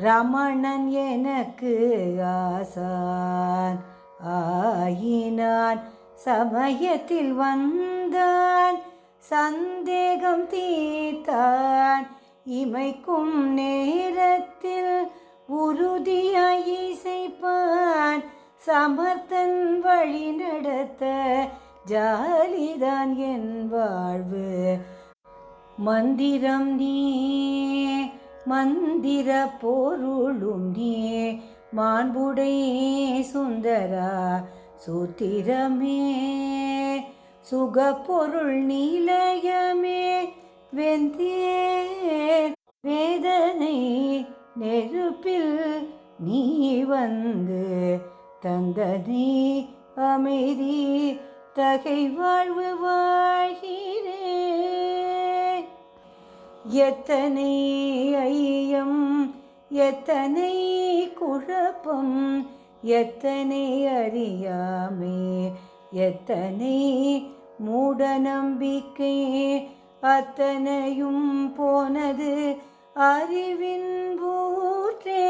ரமணன் எனக்கு ஆசான் ஆயினான், சமயத்தில் வந்தான் சந்தேகம் தீர்த்தான், இமைக்கும் நேரத்தில் உறுதியாய் இசைப்பான், சமர்த்தன் வழி நடத்த ஜாலிதான் என் வாழ்வு. மந்திரம் நீ மந்திர பொருளும் நீ, மாண்புடை சுந்தரா சூத்திரமே, சுகப்பொருள் நிலையமே, வெந்தே வேதனை நெருப்பில் நீ வந்து தந்தனை அமைதி தகை வாழ்வு வாழ்கிறேன். எத்தனை ஐயம் எத்தனை குழப்பம், எத்தனை அறியாமே, எத்தனை மூட நம்பிக்கை, அத்தனையும் போனது அறிவின் ஊற்றே.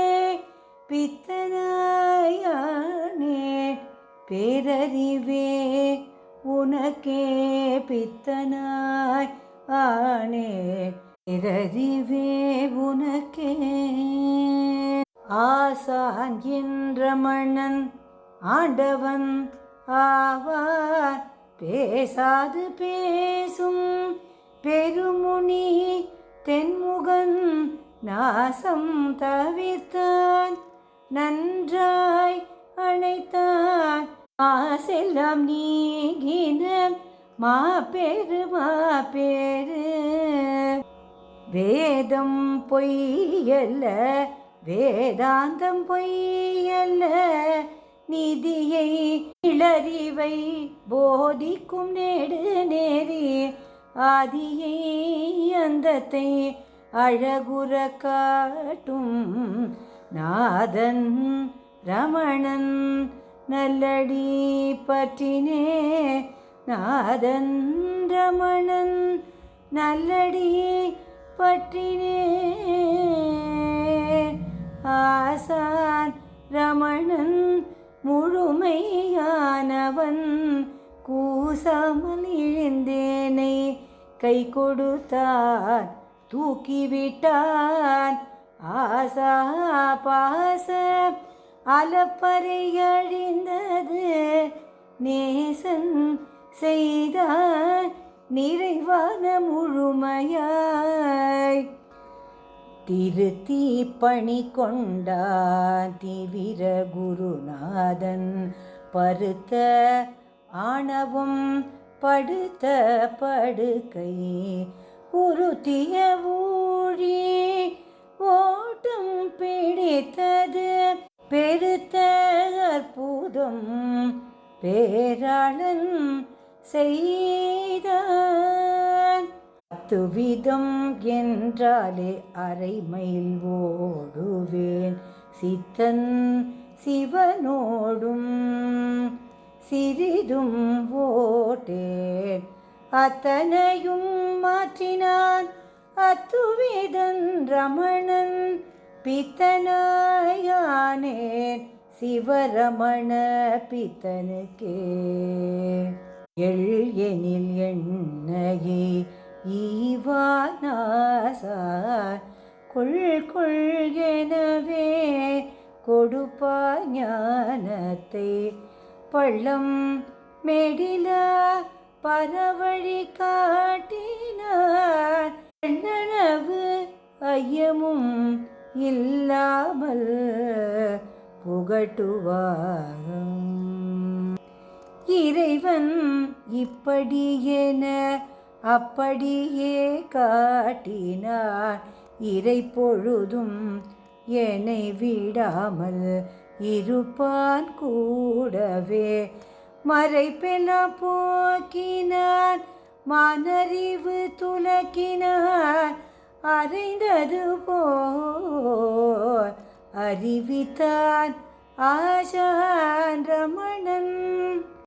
பித்தனாயானே பேரறிவே உனக்கே, பித்தனாய் ஆனே பேரறிவே உனக்கே. ஆசான் என்ற ரமணன் ஆண்டவன் ஆவார், பேசாது பேசும் பெருமுனி தென்முகன், நாசம் தவிர்த்தான் நன்றாய் அணைத்தான், மாசெல்லாம் நீங்கின மாபேரு மாபேரு. வேதம் பொய்யல்ல வேதாந்தம் பொய்யல்ல, நிதியை இளறிவை போதிக்கும் நேடு நேரி, ஆதியை அந்தத்தை அழகுற காட்டும் நாதன் ரமணன் நல்லடி பற்றினே. நாதன் ரமணன் நல்லடி பற்றினே. ஆசான் ரமணன் முழுமையானவன், கூசாமல் இழிந்தேனை கை கொடுத்தான் தூக்கிவிட்டான், ஆசா பாச அலப்பறை அழிந்தது, நேசன் செய்தான் நிறைவான முழுமையாய். திருத்தி பணி கொண்டான் தீவிர குருநாதன், பருத்த ஆணவம் படுத்த படுக்கை, உறுத்திய ஊழி ஓட்டம் பிடித்தது, பெருத்த அற்புதம் பேராளன் செய்தான். 10 விதம் என்றாலே அரை மைல் ஓடுவேன், சித்தன் சிவனோடும் சிறிதும் ஓட்டேன், அத்தனையும் மாற்றினான் அத்துவேதன் ரமணன், பித்தனாயானேன் சிவரமண பித்தனுக்கே. எள் எனில் எண்ணையே ஈவானாசார், கொள் கொள் எனவே கொடுப்பா ஞானத்தை, பள்ளம் மேடிலா பரவழி காட்டினார், எண்ணளவு ஐயமும் இல்லாமல் புகட்டுவார். இறைவன் இப்படியென அப்படியே காட்டினார், இறை பொழுதும் என்னை விடாமல் இருப்பான் கூடவே, மறைப்பெல்லாம் போக்கினார் மனறிவு துலக்கினார், அறிந்தது போல் அறிவித்தான் ஆசான் ரமணன்.